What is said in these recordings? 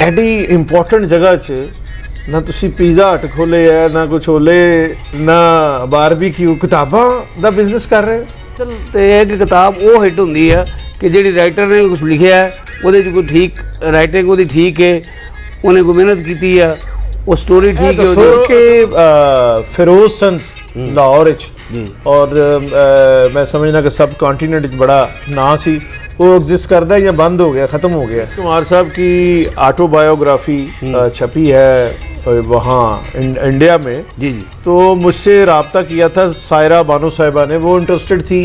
ਐਡੀ ਇੰਪੋਰਟੈਂਟ ਜਗ੍ਹਾ 'ਚ ਨਾ ਤੁਸੀਂ ਪੀਜ਼ਾ ਹਟ ਖੋਲੇ ਹੈ, ਨਾ ਕੁਛ ਹੋਲੇ, ਨਾ ਬਾਰਬੀਕਿਊ, ਕਿਤਾਬਾਂ ਦਾ ਬਿਜ਼ਨਸ ਕਰ ਰਹੇ ਹੋ। ਚਲ ਤੇ ਇਹ ਕਿ ਕਿਤਾਬ ਉਹ ਹਿੱਟ ਹੁੰਦੀ ਆ ਕਿ ਜਿਹੜੀ ਰਾਈਟਰ ਨੇ ਕੁਛ ਲਿਖਿਆ ਹੈ ਉਹਦੇ 'ਚ ਕੋਈ ਠੀਕ ਰਾਈਟਿੰਗ ਉਹਦੀ ਠੀਕ ਹੈ, ਉਹਨੇ ਕੋਈ ਮਿਹਨਤ ਕੀਤੀ ਆ, ਉਹ ਸਟੋਰੀ ਠੀਕ ਹੈ ਉਹਦੀ। ਕਿ ਫਿਰੋਜ਼ ਸੰਸ ਲਾਹੌਰ ਵਿੱਚ ਔਰ मैं समझना कि सब कॉन्टिनेंट बड़ा ना सी वो एग्जिस्ट करता है या बंद हो गया, ख़त्म हो गया। कुमार साहब की ऑटोबायोग्राफी छपी है वहाँ इंडिया में। जी। तो मुझसे रब्ता किया था सायरा बानो साहिबा ने, वो इंटरेस्टेड थी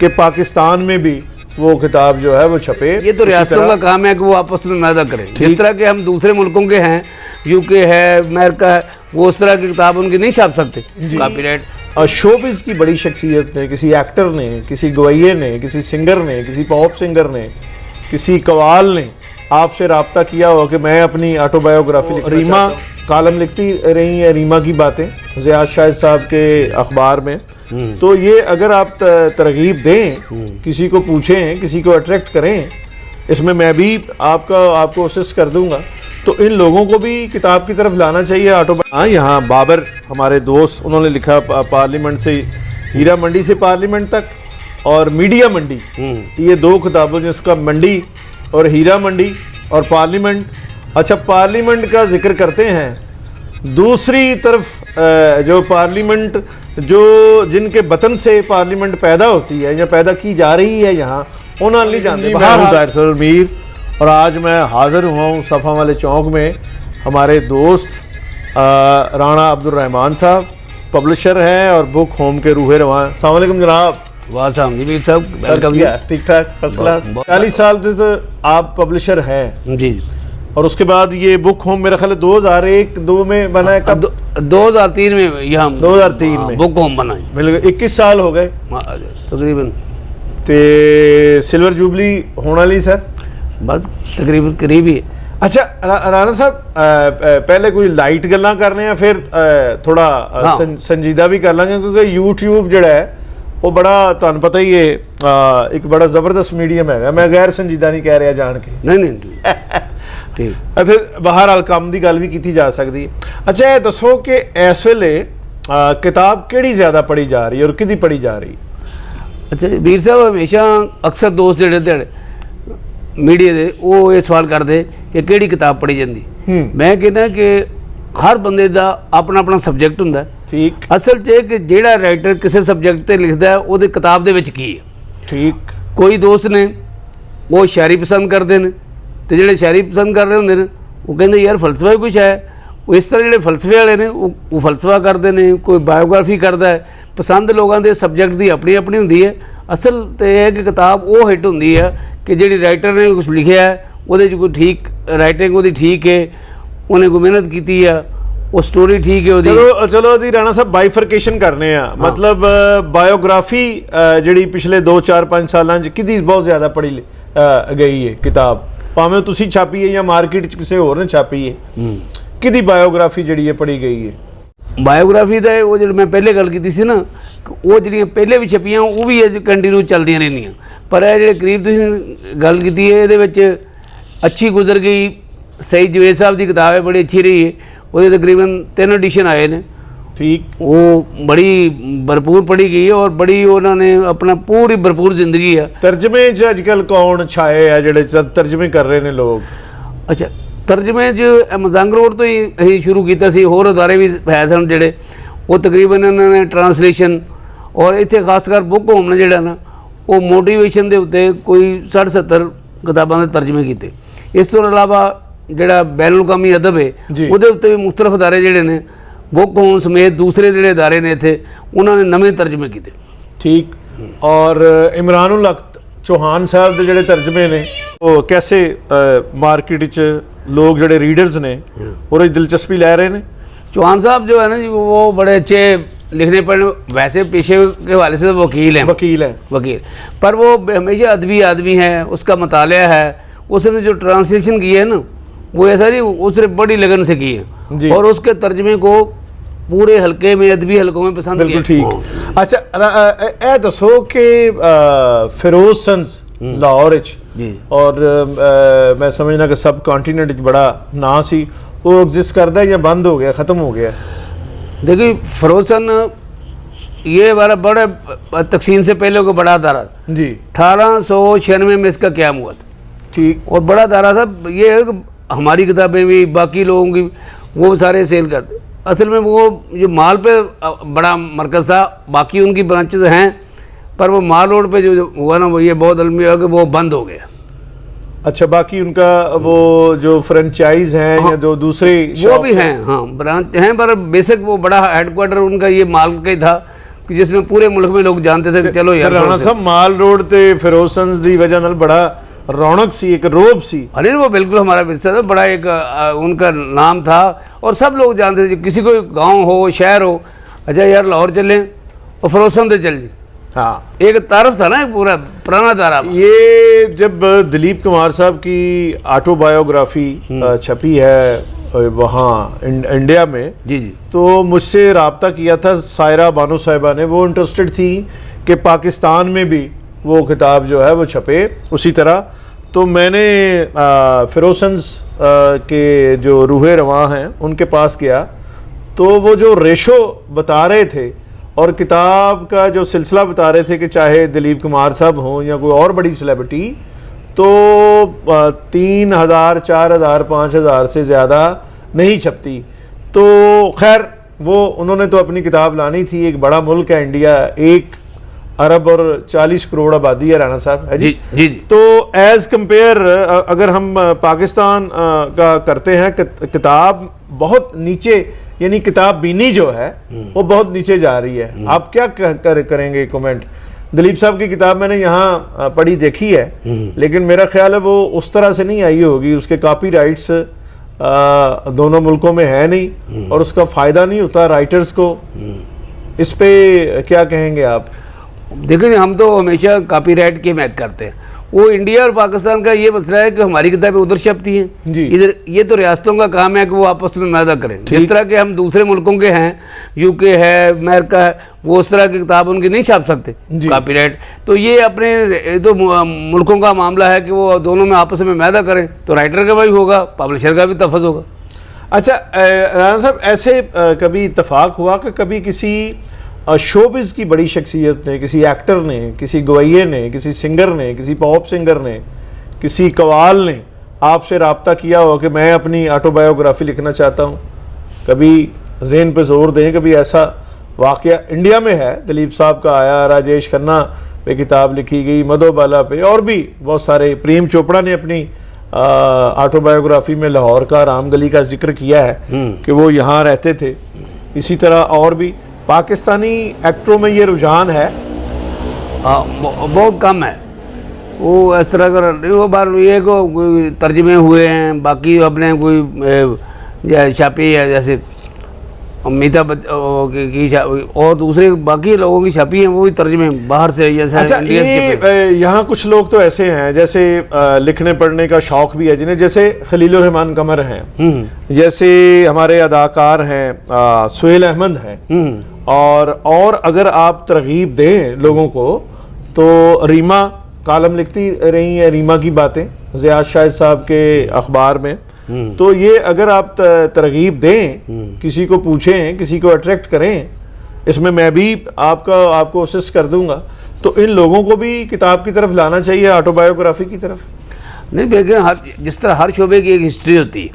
कि पाकिस्तान में भी वो किताब जो है वो छपे। ये तो रियासतों का काम है कि वो आपस में मैदा करें। जिस तरह के हम दूसरे मुल्कों के हैं, यूके है, अमेरिका है, वो उस तरह की किताब उनकी नहीं छाप सकते कॉपीराइट। शोबिज़ की बड़ी शख्सियत ने, किसी एक्टर ने, किसी गवैये ने, किसी सिंगर ने, किसी पॉप सिंगर ने, किसी कवाल ने आपसे रब्ता किया हो कि मैं अपनी ऑटोबायोग्राफी। रीमा कॉलम लिखती रही है, रीमा की बातें ज़ियाद शाहिद साहब के अखबार में। तो ये अगर आप तरगीब दें, किसी को पूछें, किसी को अट्रैक्ट करें, इसमें मैं भी आपको असिस्ट कर दूंगा। तो इन लोगों को भी किताब की तरफ लाना चाहिए। हाँ, यहाँ बाबर हमारे दोस्त, उन्होंने लिखा पार्लियामेंट से हीरा मंडी से पार्लियामेंट तक और मीडिया मंडी, ये दो किताबों जिसका मंडी और हीरा मंडी और पार्लियामेंट। अच्छा, पार्लियामेंट का जिक्र करते हैं, दूसरी तरफ जो पार्लियामेंट जो जिनके वतन से पार्लियामेंट पैदा होती है या पैदा की जा रही है यहाँ, उन्होंने नहीं जानते। मैं मीर और आज मैं हाज़िर हुआ हूँ सफ़ा वाले चौक में। हमारे दोस्त राणा अब्दुल रहमान साहब पब्लिशर हैं और बुक होम के रूहे रवान। अस्सलाम वालेकुम जनाब। वाह साहब, वेलकम। ठीक ठाक, फर्स्ट क्लास। 40 साल से तो आप पब्लिशर हैं जी। और उसके बाद ये बुक होम मेरा ख्याल 2001-2 में बना है। कब? 2003 में यहाँ 2003 में बुक होम बना है। बिल्कुल 21 साल हो गए तकरीबन। ते सिल्वर जुबली होने वाली सर, बस तकरीबन करीब ही है। अच्छा राणा साहब, पहले कोई लाइट गल्लां करने हैं, फिर थोड़ा संजीदा भी कर लेंगे, क्योंकि यूट्यूब जड़ा है वो बड़ा, तुहानू पता ही है, एक बड़ा जबरदस्त मीडियम है। मैं गैर संजीदा नहीं कह रहा जान के। नहीं ठीक। फिर बहरहाल काम की गल भी की जा सकती है। अच्छा, ये दसो कि इस वेले किताब किहड़ी ज़्यादा पढ़ी जा रही है और किहदी पढ़ी जा रही? अच्छा वीर साहब, हमेशा अक्सर दोस्त जेड़े तेड़े मीडिया दे वो ये सवाल करते कि किहड़ी किताब पढ़ी जाती। मैं कहना कि हर बंदे दा अपना अपना सब्जैक्ट हुंदा। ठीक। असल च कि जेड़ा राइटर किसी सब्जैक्ट ते लिखदा है ਉਹਦੀ किताब दे विच की है। ठीक। कोई दोस्त ने वो शायरी पसंद करते हैं, तो जेड़े शायरी पसंद कर रहे होंगे ने वो कहते यार फलसफा ही कुछ है। वो इस तरह जेड़े फलसफे वाले ने वो फलसफा करते हैं, कोई बायोग्राफी करता है। पसंद लोगों के सब्जैक्ट की अपनी अपनी होंदी है। असल तो यह है कि किताब वो हिट होंदी है कि जेड़ी राइटर ने कुछ लिखिया है ਉਹਦੇ 'ਚ कोई ठीक राइटिंग ਉਹਦੀ ठीक है, उन्हें कोई मेहनत की है, वो स्टोरी ठीक है। चलो दी राणा साहब बाइफरकेशन करने हैं। हाँ। मतलब बायोग्राफी ਜਿਹੜੀ पिछले 2-4-5 सालों किदी बहुत ज़्यादा पढ़ी गई है किताब, भावें तुसी छापी है या मार्केट च किसी होर ने छापी है, किदी बायोग्राफी ਜਿਹੜੀ है पढ़ी गई है? बायोग्राफी का वो जो मैं पहले गल की सी ना, वो जो पहले भी छपियां वो भी अज कंटिन्यू चलदियां रहंदियां, पर यह जो करीब तुसीं गल की है ये अच्छी गुजर गई। सईद जवेद साहब की किताब है, बड़ी अच्छी रही है। वो तकरीबन 3 एडिशन आए ने। ठीक। वो बड़ी भरपूर पढ़ी गई है और बड़ी उन्होंने अपना पूरी भरपूर जिंदगी है। तर्जमे अजकल कौन छाए है जेडे तर्जमे कर रहे हैं लोग? अच्छा, तर्जमे मजंग रोड तो ही अं शुरू किया सी, होर अदारे भी है सन जेडे वो तकरीबन इन्होंने ट्रांसलेशन और इत्थे खासकर बुक होम ने जेड़ा ना वो मोटिवेशन के उत्ते कोई 60-70 किताबों के तर्जमे किए। इस तो अलावा जोड़ा बैन अवी अदब है वो भी मुख्तलिफ अदारे जोड़े ने बुक होम समेत दूसरे जोड़े अदारे ने इतने उन्होंने नवे तर्जमे किए। ठीक। और इमरान उल हक चौहान साहब के जोड़े तर्जमे ने वो कैसे मार्केट च लोग जोड़े रीडर्स ने और दिलचस्पी लै रहे हैं? चौहान साहब जो है ना जी वो बड़े अच्छे लिखने पढ़ने, वैसे पेशे के हवाले से वकील हैं। वकील पर वो हमेशा अदबी आदमी है, उसका मतालिया है। उसने जो ट्रांसलेशन की है ना वो ऐसा नहीं, उसने बड़ी लगन से की है और उसके तर्जमे को पूरे हल्के में अदबी हल्कों में पसंद किया। ठीक। अच्छा, ए दसो कि फिरोज संस लाहौर जी और मैं समझना कि सब कॉन्टीनेंट बड़ा ना सी वो एग्जिस्ट करता है या बंद हो गया, ख़त्म हो गया? देखिए फरोसन ये हमारा बड़े तकसीम से पहले को बड़ा दारा जी 1896 में इसका क्याम हुआ था। ठीक। और बड़ा दारा था ये है कि हमारी किताबें भी बाकी लोगों की वो सारे सेल करते। असल में वो जो माल पे बड़ा मरकज़ था, बाकी उनकी ब्रांचेस हैं, पर वो माल रोड पे जो हुआ ना वो ये बहुत अलमिया कि वो बंद हो गया। अच्छा, बाकी उनका वो जो फ्रेंचाइज हैं या जो दूसरे वो भी हैं, हाँ ब्रांच हैं, पर बेसिक वो बड़ा हेडक्वार्टर उनका ये माल का ही था कि जिसमें पूरे मुल्क में लोग जानते थे कि चलो यार राणा साहब माल रोड ते फिरोजसंस दी वजह नाल बड़ा रौनक सी, एक रोब सी। अरे वो बिल्कुल हमारा विरसा था, बड़ा एक उनका नाम था और सब लोग जानते थे। किसी को गांव हो शहर हो, अच्छा यार लाहौर चलें और फिरोजसन से चल जी, हाँ एक तारफ था ना, पूरा पुराना तारफ। ये जब दिलीप कुमार साहब की ऑटोबायोग्राफी छपी है वहाँ इंडिया में, जी जी, तो मुझसे रब्ता किया था सायरा बानो साहिबा ने। वो इंटरेस्टेड थी कि पाकिस्तान में भी वो किताब जो है वो छपे उसी तरह। तो मैंने फिरोजसंस के जो रूहे रवां हैं उनके पास गया, तो वो जो रेशो बता रहे थे और किताब का जो सिलसिला बता रहे थे कि चाहे दिलीप कुमार साहब हों या कोई और बड़ी सेलिब्रिटी, तो 3000, 4000, 5000 से ज़्यादा नहीं छपती। तो खैर वो उन्होंने तो अपनी किताब लानी थी। एक बड़ा मुल्क है इंडिया, 1 अरब और 40 करोड़ आबादी है राणा साहब, है जी? जी जी। तो एज कंपेयर अगर हम पाकिस्तान का करते हैं, किताब बहुत नीचे, यानी किताब बीनी जो है वो बहुत नीचे जा रही है। आप क्या करेंगे कमेंट? दिलीप साहब की किताब मैंने यहाँ पढ़ी देखी है, लेकिन मेरा ख्याल है वो उस तरह से नहीं आई होगी। उसके कॉपीराइट्स दोनों मुल्कों में है नहीं और उसका फ़ायदा नहीं होता राइटर्स को। इस पे क्या कहेंगे आप? देखिए हम तो हमेशा कॉपीराइट की हिमायत करते हैं। वो इंडिया और पाकिस्तान का ये मसला है कि हमारी किताबें उधर छपती हैं, जी। इधर ये तो रियासतों का काम है कि वो आपस में मैदा करें। जिस तरह के हम दूसरे मुल्कों के हैं, यूके है, अमेरिका है, वो उस तरह की किताब उनकी नहीं छाप सकते कॉपीराइट। तो ये अपने तो मुल्कों का मामला है कि वो दोनों में आपस में मैदा करें, तो राइटर का भी होगा, पब्लिशर का भी तफज होगा। अच्छा राणा साहब, ऐसे कभी इत्तेफाक हुआ कि कभी किसी शोबिज़ की बड़ी शख्सियत ने, किसी एक्टर ने, किसी गवैये ने, किसी सिंगर ने, किसी पॉप सिंगर ने, किसी कवाल ने आपसे रब्ता किया हो कि मैं अपनी ऑटोबायोग्राफी लिखना चाहता हूँ? कभी ज़हन पे जोर दें, कभी ऐसा वाक़या इंडिया में है? दिलीप साहब का आया, राजेश खन्ना पे किताब लिखी गई, मधुबाला पे, और भी बहुत सारे। प्रेम चोपड़ा ने अपनी ऑटोबायोग्राफी में लाहौर का, राम गली का जिक्र किया है कि वो यहाँ रहते थे। इसी तरह और भी पाकिस्तानी एक्टरों में ये रुझान है? बहुत कम है वो इस तरह का। वो बार ये को कोई तर्जमे हुए हैं, बाकी अपने कोई छापी है, जैसे अमिताभ की और दूसरे बाकी लोगों की छपी हैं, वो भी तर्जमे बाहर से। जैसे अच्छा, ये यहाँ कुछ लोग तो ऐसे हैं जैसे लिखने पढ़ने का शौक भी है जिन्हें, जैसे खलीलुर रहमान कमर हैं, जैसे हमारे अदाकार हैं सुहेल अहमद हैं, और अगर आप तरगीब दें लोगों को तो रीमा कालम लिखती रही है, रीमा की बातें ज़ियाद शाहिद साहब के अखबार में। तो ये अगर आप तरगीब दें, किसी को पूछें, किसी को अट्रैक्ट करें, इसमें मैं भी आपको असिस्ट कर दूंगा, तो इन लोगों को भी किताब की तरफ लाना चाहिए, ऑटोबायोग्राफी की तरफ। नहीं देखिए, जिस तरह हर शोबे की एक हिस्ट्री होती है,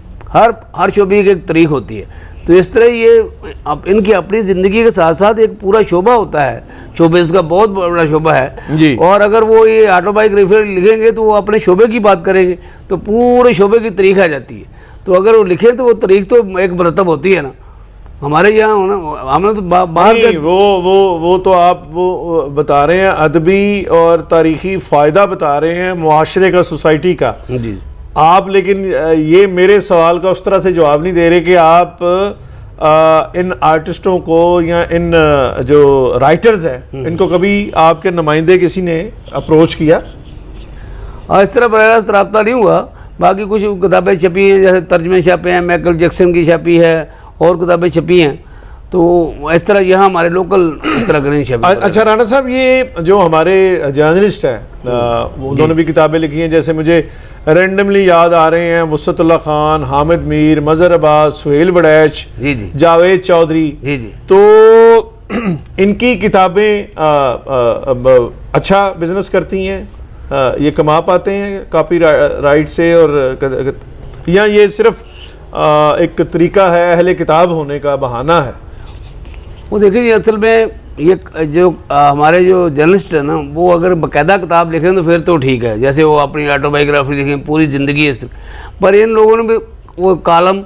हर शोबे की एक तारीख होती है, तो इस तरह ये इनकी अपनी ज़िंदगी के साथ साथ एक पूरा शोबा होता है। शोबे का बहुत बड़ा शोबा है जी। और अगर वो ये ऑटोबायोग्राफी लिखेंगे तो वो अपने शोबे की बात करेंगे, तो पूरे शोबे की तारीख आ जाती है। तो अगर वो लिखें तो वो तारीख तो एक मरतब होती है ना। हमारे यहाँ हमने तो बाहर वो तो आप वो बता रहे हैं अदबी और तारीखी फ़ायदा बता रहे हैं मुआशरे का, सोसाइटी का जी। आप लेकिन ये मेरे सवाल का उस तरह से जवाब नहीं दे रहे कि आप इन आर्टिस्टों को या इन जो राइटर्स हैं इनको कभी आपके नुमाइंदे किसी ने अप्रोच किया? इस तरह बराह रास्त रब्ता नहीं हुआ। बाकी कुछ किताबें छपी हैं, जैसे तर्जमे छपे हैं, माइकल जैक्सन की छपी है और किताबें छपी हैं, तो इस तरह यहाँ हमारे लोकल इस तरह करें शब। अच्छा राणा साहब, ये जो हमारे जर्नलिस्ट हैं उन्होंने भी किताबें लिखी हैं, जैसे मुझे रैंडमली याद आ रहे हैं वसतुल्लाह खान, हामिद मीर, मजहर अब्बास, सुहेल बड़ैच, जी जी, जावेद चौधरी, जी जी, तो इनकी किताबें अच्छा बिजनेस करती हैं, ये कमा पाते हैं कॉपी राइट से, और या ये सिर्फ एक तरीका है अहले किताब होने का बहाना है? वो देखिए असल में ये जो हमारे जो जर्नलिस्ट है ना, वो अगर बाकायदा किताब लिखें तो फिर तो ठीक है, जैसे वो अपनी ऑटोबायोग्राफी लिखें, पूरी ज़िंदगी इस, पर इन लोगों ने भी वो कॉलम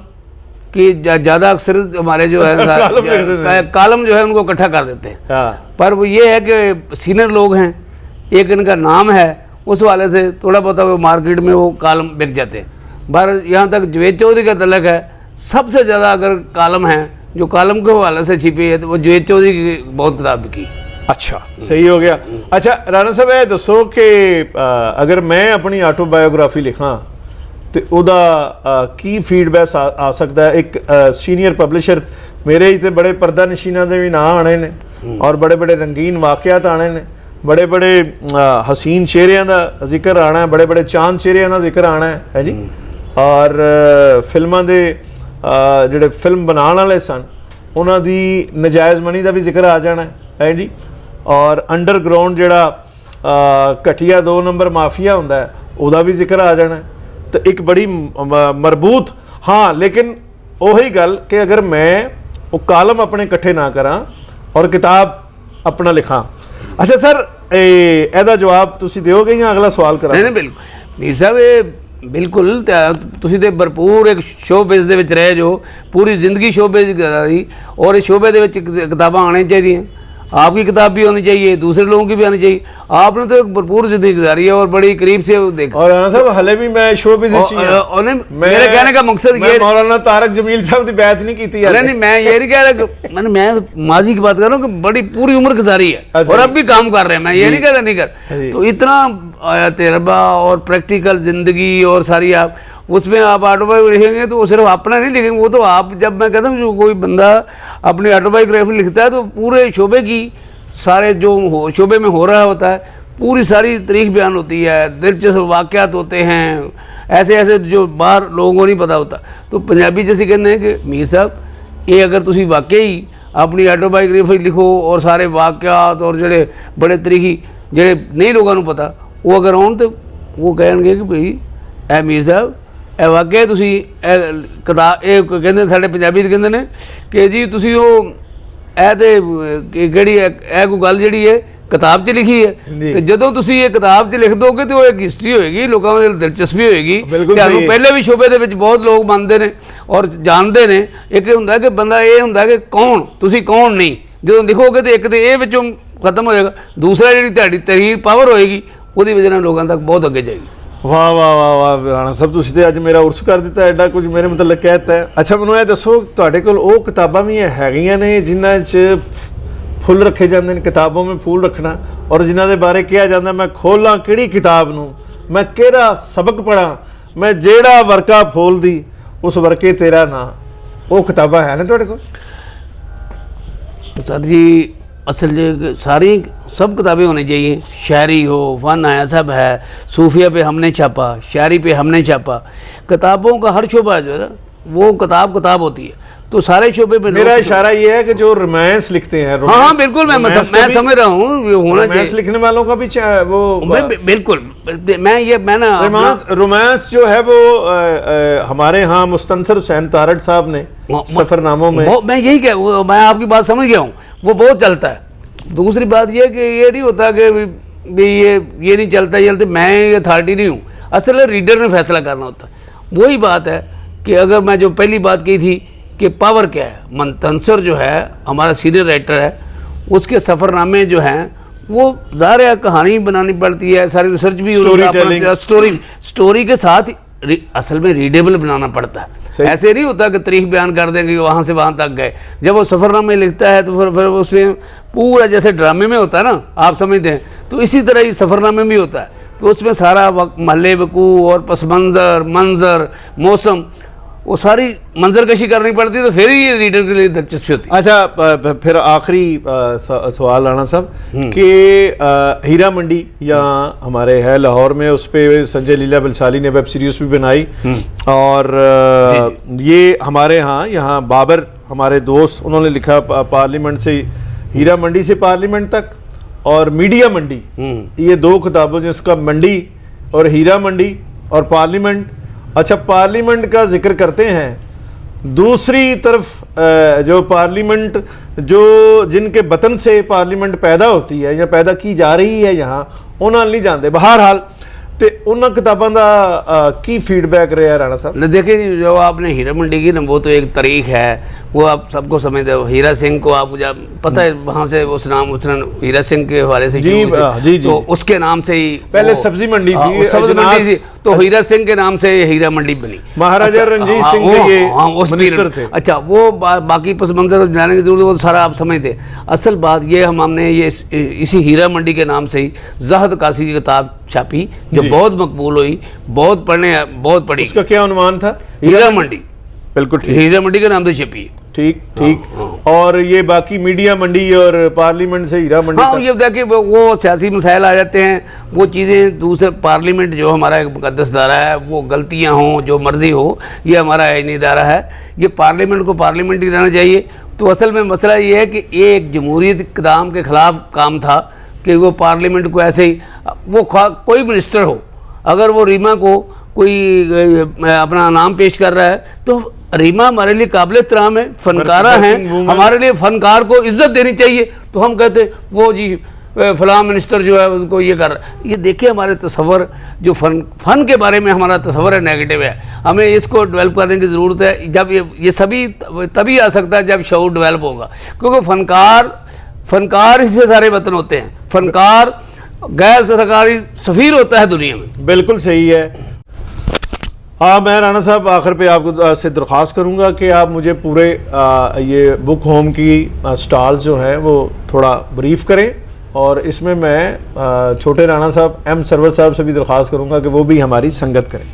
की ज़्यादा अक्सर हमारे जो है कॉलम जो है उनको इकट्ठा कर देते हैं। हाँ। पर वो ये है कि सीनियर लोग हैं, एक इनका नाम है, उस वाले से थोड़ा बहुत वो मार्केट में वो कॉलम बिक जाते हैं। पर यहाँ तक जवेद चौधरी का तलक है, सबसे ज़्यादा अगर कॉलम है जो कॉलम के हवाले से छिपी है तो वो जवेद चौधरी की बहुत किताब बिकी। अच्छा, सही हो गया। अच्छा राणा साहब, ये दसो कि अगर मैं अपनी ऑटोबायोग्राफी लिखा तो ਉਹਦਾ ਕੀ ਫੀਡਬੈਕ ਆ ਸਕਦਾ ਹੈ? ਇੱਕ ਸੀਨੀਅਰ ਪਬਲਿਸ਼ਰ ਮੇਰੇ ਇੱਥੇ ਬੜੇ ਪਰਦਾ ਨਸ਼ੀਨਾਂ ਦੇ ਵੀ ਨਾਂ ਆਣੇ ਨੇ, ਔਰ ਬੜੇ ਬੜੇ ਰੰਗੀਨ ਵਾਕਿਆਤ ਆਣੇ ਨੇ, बड़े बड़े हसीन चेहरिਆਂ ਦਾ ਜ਼ਿਕਰ ਆਣਾ ਹੈ, बड़े बड़े चांद चेहरिਆਂ ਦਾ ਜ਼ਿਕਰ ਆਣਾ ਹੈ जी, और ਫਿਲਮਾਂ ਦੇ ਜਿਹੜੇ ਫਿਲਮ ਬਣਾਉਣ ਵਾਲੇ ਸਨ ਉਹਨਾਂ ਦੀ ਨਜਾਇਜ਼ ਮਨੀ ਦਾ ਵੀ ਜ਼ਿਕਰ ਆ ਜਾਣਾ ਹੈ जी, और ਅੰਡਰਗਰਾਉਂਡ ਜਿਹੜਾ ਘਟੀਆ 2 ਨੰਬਰ ਮਾਫੀਆ ਹੁੰਦਾ ਹੈ ਉਹਦਾ ਵੀ ਜ਼ਿਕਰ ਆ ਜਾਣਾ ਹੈ। तो एक बड़ी मरबूत, हाँ लेकिन वही गल कि अगर मैं वो कॉलम अपने इकट्ठे ना करा और किताब अपना लिखा। अच्छा सर, ਇਹਦਾ ਜਵਾਬ ਤੁਸੀਂ ਦਿਓਗੇ ਜਾਂ ਅਗਲਾ ਸਵਾਲ ਕਰਾਂ? नहीं नहीं बिल्कुल मीर साहब, ये बिल्कुल ਤੁਸੀਂ ਤੇ ਭਰਪੂਰ ਇੱਕ ਸ਼ੋਬਿਜ਼ ਦੇ ਵਿੱਚ ਰਹੇ, ਜੋ पूरी ज़िंदगी शोबेज करी, और इस शोबे ਦੇ ਵਿੱਚ किताबां आनी चाहिए, आपकी किताब भी होनी चाहिए, दूसरे लोगों की भी आनी चाहिए। आपने तो एक भरपूर जिंदगी गुजारी है और बड़ी करीब से देखा। और राणा साहब हले भी मैं शोबिज़ मेरे कहने का मकसद ये, मौलाना तारक जमील साहब की बहस नहीं की। नहीं, मैं ये नहीं कह रहा, मैं माजी की बात कर रहा हूँ कि बड़ी पूरी उम्र गुजारी है और अब भी काम कर रहे हैं, मैं ये नहीं कह रहा नहीं कर, तो इतना तजर्बा और प्रैक्टिकल जिंदगी और सारी आप उसमें आप ऑटोबायोग्राफी लिखेंगे तो वो सिर्फ अपना नहीं लिखेंगे, वो तो आप, जब मैं कहता हूँ जो कोई बंदा अपनी ऑटोबायोग्राफी लिखता है तो पूरे शोबे की सारे जो शोबे में हो रहा होता है पूरी सारी तारीख बयान होती है, दिलचस्प वाक़यात होते हैं, ऐसे ऐसे जो बाहर लोगों को नहीं पता होता। तो पंजाबी जैसे कहते हैं कि मीर साहब ये अगर तुम वाकई अपनी ऑटोबायोग्राफी लिखो और सारे वाक़यात और जोड़े बड़े तरीकी जोड़े नहीं लोगों को पता वो अगर आउन तो वो कहेंगे कि भाई ए मीर साहब ਇਹ ਵਾਕਿਆ ਤੁਸੀਂ ਇਹ ਕਿਤਾਬ ਇਹ ਕਹਿੰਦੇ ਸਾਡੇ ਪੰਜਾਬੀ ਕਹਿੰਦੇ ਨੇ ਕਿ ਜੀ ਤੁਸੀਂ ਉਹ ਇਹ ਤੇ ਕਿਹੜੀ ਇਹ ਕੋਈ ਗੱਲ ਜਿਹੜੀ ਹੈ ਕਿਤਾਬ 'ਚ ਲਿਖੀ ਹੈ, ਤੇ ਜਦੋਂ ਤੁਸੀਂ ਇਹ ਕਿਤਾਬ 'ਚ ਲਿਖ ਦੋਗੇ ਤੇ ਉਹ ਇੱਕ ਹਿਸਟਰੀ ਹੋਏਗੀ, ਲੋਕਾਂ ਦੀ ਦਿਲਚਸਪੀ ਹੋਏਗੀ। ਤੁਹਾਨੂੰ ਪਹਿਲੇ ਵੀ ਸ਼ੋਬੇ ਦੇ ਵਿੱਚ ਬਹੁਤ ਲੋਕ ਮੰਨਦੇ ਨੇ ਔਰ ਜਾਣਦੇ ਨੇ। ਇੱਕ ਹੁੰਦਾ ਕਿ ਬੰਦਾ ਇਹ ਹੁੰਦਾ ਕਿ ਕੌਣ ਤੁਸੀਂ ਕੌਣ ਨਹੀਂ, ਜਦੋਂ ਲਿਖੋਗੇ ਤੇ ਇੱਕ ਤੇ ਇਹ ਵਿੱਚੋਂ ਖਤਮ ਹੋ ਜਾਏਗਾ, ਦੂਸਰਾ ਜਿਹੜੀ ਤੁਹਾਡੀ ਤਹਿਰੀਰ ਪਾਵਰ ਹੋਏਗੀ ਉਹਦੀ ਵਜ੍ਹਾ ਨਾਲ ਲੋਕਾਂ ਤੱਕ ਬਹੁਤ ਅੱਗੇ ਜਾਏਗੀ। वाह वाह वाह वाह राणा साहब, ਤੁਸੀਂ ਤੇ ਅੱਜ ਮੇਰਾ ਉਰਸ ਕਰ ਦਿੱਤਾ, ਐਡਾ ਕੁਝ ਮੇਰੇ ਮਤਲਬ ਕਹਿਤਾ ਹੈ। ਅੱਛਾ ਮੈਨੂੰ ਇਹ ਦੱਸੋ, ਤੁਹਾਡੇ ਕੋਲ ਉਹ ਕਿਤਾਬਾਂ ਵੀ ਹੈਗੀਆਂ ਨੇ ਜਿਨ੍ਹਾਂ 'ਚ ਫੁੱਲ ਰੱਖੇ ਜਾਂਦੇ ਨੇ, ਕਿਤਾਬੋਂ में फूल रखना, और जिन्हां दे बारे कहा जाता मैं खोलां किहड़ी किताब नूं, मैं किहड़ा सबक पढ़ा, मैं जेड़ा वर्का फोल दी उस वर्के तेरा ना, वो किताबां है ना ਤੁਹਾਡੇ ਕੋਲ? सर जी असल सारी सब किताबें होनी चाहिए, शायरी हो, फ़न है, सब है, सूफिया पे हमने छापा, शायरी पे हमने छापा, किताबों का हर शोबा जो है ना वो किताब होती है, तो सारे शोबे पे मेरा इशारा ये है कि जो रोमांस लिखते हैं, हाँ हाँ बिल्कुल मैं समझ रहा हूँ होना चाहिए लिखने वालों का भी वो बिल्कुल मैं ना रोमांस जो है वो हमारे यहाँ मुस्तनसर हुसैन तारड़ साहब ने सफरनामों में, मैं यही कह, मैं आपकी बात समझ गया हूँ, वो बहुत चलता है। दूसरी बात ये कि ये नहीं होता कि भी ये नहीं चलता, मैं ये अथॉरिटी नहीं हूँ, असल रीडर ने फैसला करना होता है। वही बात है कि अगर मैं जो पहली बात की थी कि पावर क्या है, मुस्तनसर जो है हमारा सीनियर राइटर है, उसके सफ़रनामे जो हैं वो ज़ाहिर है कहानी बनानी पड़ती है, सारी रिसर्च भी स्टोरी के साथ असल में रीडेबल बनाना पड़ता है। ऐसे नहीं होता कि तारीख बयान कर देंगे वहाँ से वहाँ तक गए। जब वो सफ़रनामे लिखता है तो फिर उसमें पूरा जैसे ड्रामे में होता है ना, आप समझते हैं, तो इसी तरह ही सफ़रनामे में होता है, तो उसमें सारा वक्त महल्ले वकू और पस मंज़र मौसम वो सारी मंजरकशी करनी पड़ती है, तो फिर ही ये रीडर के लिए दिलचस्पी होती है। अच्छा, फिर आखिरी सवाल राणा साहब कि हीरा मंडी यहाँ हमारे है लाहौर में, उस पर संजय लीला बंसाली ने वेब सीरीज भी बनाई, और ये हमारे यहाँ बाबर हमारे दोस्त उन्होंने लिखा पार्लियामेंट से हीरा मंडी से पार्लियामेंट तक, और मीडिया मंडी, ये 2 किताबों जिसका मंडी और हीरा मंडी और पार्लियामेंट। अच्छा, पार्लियामेंट का जिक्र करते हैं, दूसरी तरफ जो पार्लियामेंट जो जिनके वतन से पार्लियामेंट पैदा होती है या पैदा की जा रही है यहाँ, उन्होंने नहीं जानते। बहरहाल तो उन्होंने किताबों का की फीडबैक रहा राणा साहब? देखिए जी, जो आपने हीरा मंडी की ना, वो तो एक तारीख है, वो आप सबको समझते हो। हीरा सिंह को आप मुझे पता है, वहाँ से उस नाम उसने हीरा सिंह के हवाले से जी, तो उसके नाम से ही पहले सब्जी मंडी थी, सब्जी मंडी थी, तो हीरा सिंह के नाम से हीरा मंडी बनी। महाराजा रणजीत सिंह के ये मिनिस्टर थे। अच्छा, वो बाकी पस मंजर जाने की जरूरत, वो सारा आप समझते। असल बात ये, हमने ये इसी हीरा मंडी के नाम से ही ज़हद कासी की किताब छापी, जो बहुत मकबूल हुई, बहुत पढ़ी। उसका क्या अनुमान था? हीरा मंडी, बिल्कुल ठीक, हीरा मंडी के नाम से छपी। ठीक। और ये बाकी मीडिया मंडी और पार्लियामेंट से हीरा मंडी, हाँ, ये देखिए वो सियासी मसाइल आ जाते हैं, वो चीज़ें दूसरे पार्लियामेंट जो हमारा एक मुकद्दस इदारा है, वो गलतियां हों, जो मर्जी हो, ये हमारा आईनी इदारा है, ये पार्लियामेंट को पार्लियामेंट ही रहना चाहिए। तो असल में मसला ये है कि ये एक जमहूरियत इक़दाम के ख़िलाफ़ काम था कि वो पार्लियामेंट को ऐसे ही, वो कोई मिनिस्टर हो, अगर वो रीमा को कोई अपना नाम पेश कर रहा है, तो रीमा हमारे लिए काबिल एहतराम है, फनकारा हैं, हमारे लिए फनकार को इज्जत देनी चाहिए। तो हम कहते वो जी फलां मिनिस्टर जो है उनको ये कर रहा है। ये देखिए, हमारे तस्वर जो फ़न के बारे में हमारा तस्वर है नेगेटिव है, हमें इसको डेवलप करने की ज़रूरत है। जब ये सभी तभी आ सकता है जब शऊर डेवलप होगा, क्योंकि फनकार इससे सारे वतन होते हैं। फनकार गैर सरकारी सफ़ीर होता है दुनिया में। बिल्कुल सही है। हाँ, मैं राणा साहब आखिर पे आपको से दरख्वास्त करूँगा कि आप मुझे पूरे ये बुक होम की स्टॉल्स जो हैं वो थोड़ा ब्रीफ करें, और इसमें मैं छोटे राणा साहब एम सरवर साहब से भी दरख्वास्त करूँगा कि वो भी हमारी संगत करें।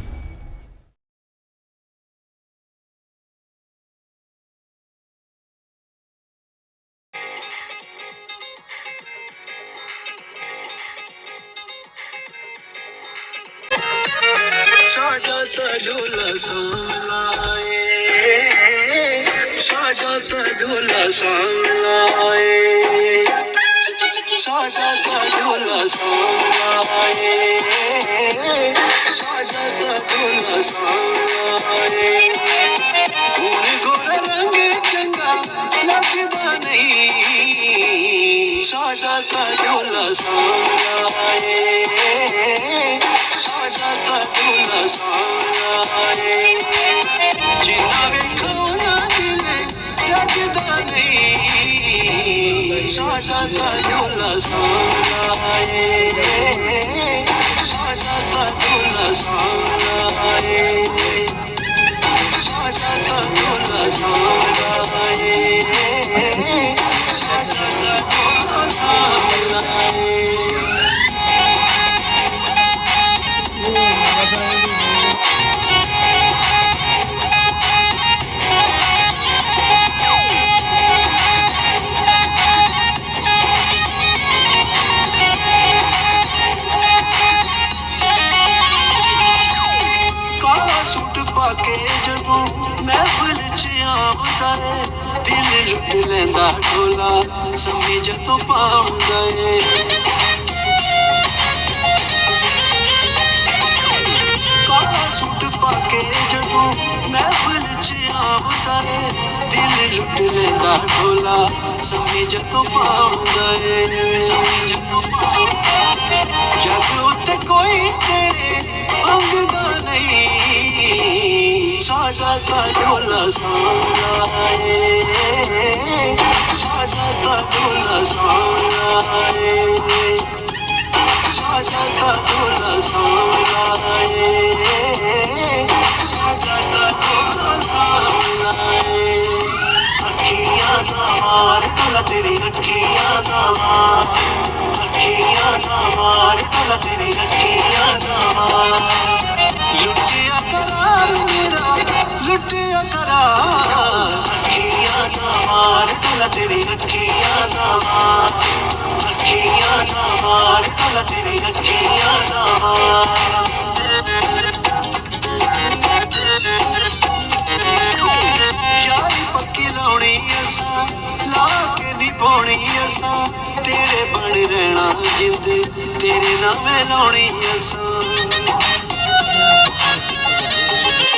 लुटिया करार मेरा लुटे तेरा करा अखियां दा मार टला तेरी अखियां दा मार अखियां दा मार टला तेरी अखियां दा मार यारी पक्की लाउणी असां ला के नी पाउणी असां तेरे बन रहना जिंद तेरे नाम लाउणी असां